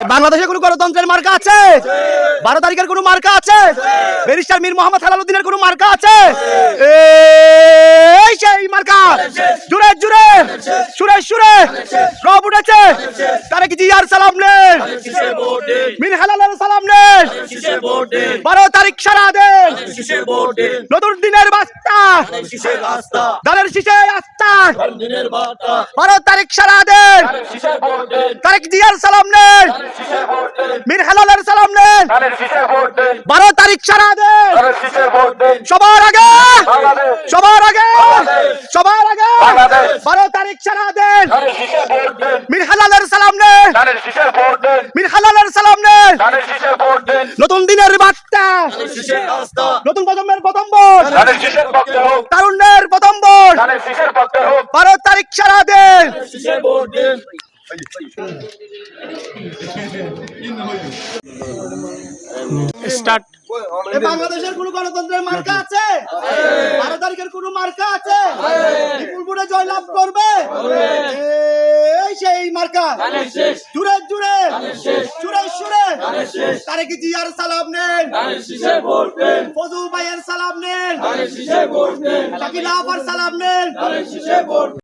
বাংলাদেশে কোনো গণতন্ত্রের মার্কা আছে? 12 তারিখের কোনো মার্কা আছে? ব্যারিস্টার মীর মোহাম্মদ হেলালুদ্দিনের কোনো মার্কা আছে? এই সেই মার্কা জুড়ে জুড়ে সুরে সুরে রব উঠেছে। তারেক জিয়ার সালাম নেন, মীর হেলালের সালাম নেন। 12 তারিখ সারা দেন, নতুন দিনের বার্তা, ধানের শীষে আস্থা। 12 তারিখ সারা দেন, তারেক জিয়ার সালাম নেন, মীর হেলালের সালাম নেন। 12 তারিখ সারা দেন, সবার আগে সবার আগে সবার আগে 12 তারিখ সারা দেন, মীর হেলালের সালাম নেন, মীর হেলালের সালাম নেন। নতুন দিনের বার্তা, নতুন প্রজন্মের প্রথম ভোট, তারুণ্যের প্রথম ভোট। 12 তারিখ সারা দেন। স্টার্ট। বাংলাদেশের কোন গণতন্ত্রের মার্কা আছে? 12 তারিখের কোন মার্কা আছে? বিপুল ভোটে জয়লাভ করবে এই সেই মার্কা। জুড়ে জুড়ে সুরে সুরে তারেক জিয়ার সালাম নেন, ফজল ভাইয়ের সালাম নেন, শাকিলা আপার সালাম নেন।